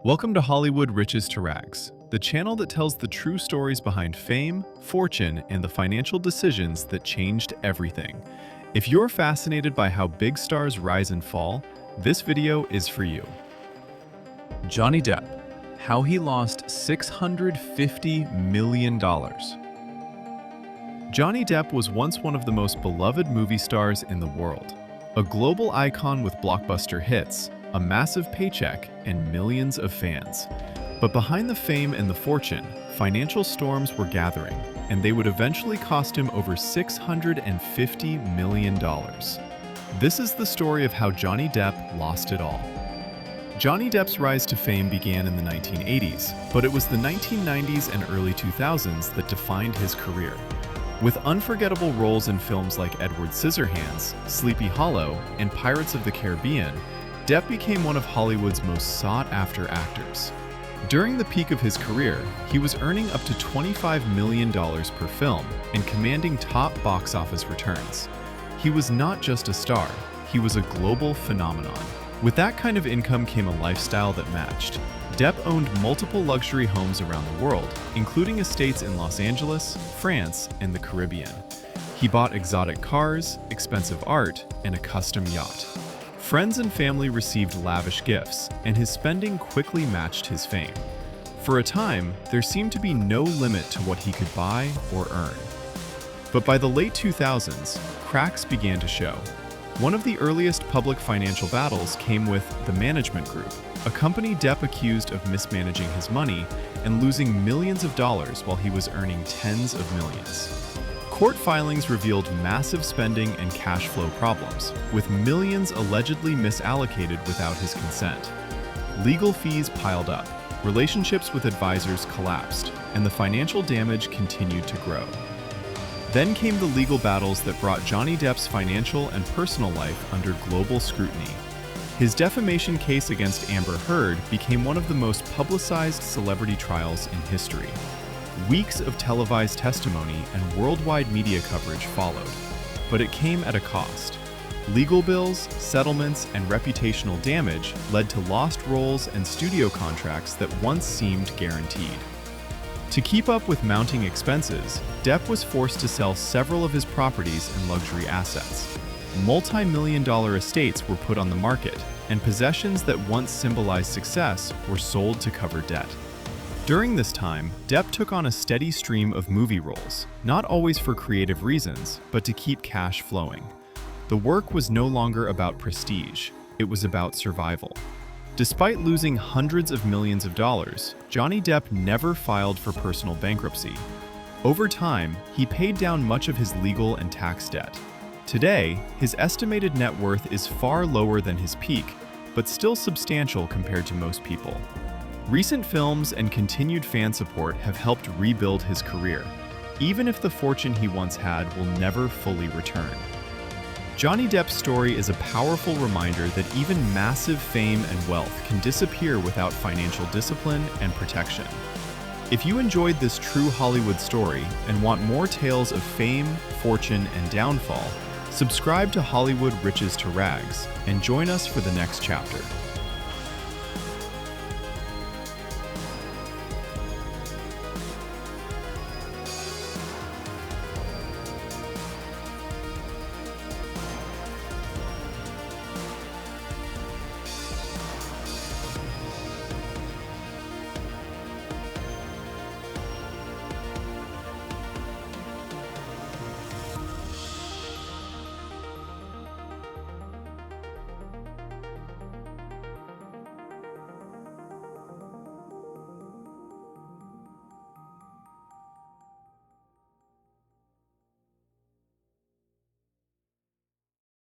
Welcome to Hollywood Riches to Rags, the channel that tells the true stories behind fame, fortune, and the financial decisions that changed everything. If you're fascinated by how big stars rise and fall, this video is for you. Johnny Depp, how he lost $650 million. Johnny Depp was once one of the most beloved movie stars in the world. A global icon with blockbuster hits, a massive paycheck, and millions of fans. But behind the fame and the fortune, financial storms were gathering, and they would eventually cost him over $650 million. This is the story of how Johnny Depp lost it all. Johnny Depp's rise to fame began in the 1980s, but it was the 1990s and early 2000s that defined his career. With unforgettable roles in films like Edward Scissorhands, Sleepy Hollow, and Pirates of the Caribbean, Depp became one of Hollywood's most sought-after actors. During the peak of his career, he was earning up to $25 million per film and commanding top box office returns. He was not just a star, he was a global phenomenon. With that kind of income came a lifestyle that matched. Depp owned multiple luxury homes around the world, including estates in Los Angeles, France, and the Caribbean. He bought exotic cars, expensive art, and a custom yacht. Friends and family received lavish gifts, and his spending quickly matched his fame. For a time, there seemed to be no limit to what he could buy or earn. But by the late 2000s, cracks began to show. One of the earliest public financial battles came with the Management Group, a company Depp accused of mismanaging his money and losing millions of dollars while he was earning tens of millions. Court filings revealed massive spending and cash flow problems, with millions allegedly misallocated without his consent. Legal fees piled up, relationships with advisors collapsed, and the financial damage continued to grow. Then came the legal battles that brought Johnny Depp's financial and personal life under global scrutiny. His defamation case against Amber Heard became one of the most publicized celebrity trials in history. Weeks of televised testimony and worldwide media coverage followed, but it came at a cost. Legal bills, settlements, and reputational damage led to lost roles and studio contracts that once seemed guaranteed. To keep up with mounting expenses, Depp was forced to sell several of his properties and luxury assets. Multi-million-dollar estates were put on the market, and possessions that once symbolized success were sold to cover debt. During this time, Depp took on a steady stream of movie roles, not always for creative reasons, but to keep cash flowing. The work was no longer about prestige, it was about survival. Despite losing hundreds of millions of dollars, Johnny Depp never filed for personal bankruptcy. Over time, he paid down much of his legal and tax debt. Today, his estimated net worth is far lower than his peak, but still substantial compared to most people. Recent films and continued fan support have helped rebuild his career, even if the fortune he once had will never fully return. Johnny Depp's story is a powerful reminder that even massive fame and wealth can disappear without financial discipline and protection. If you enjoyed this true Hollywood story and want more tales of fame, fortune, and downfall, subscribe to Hollywood Riches to Rags and join us for the next chapter.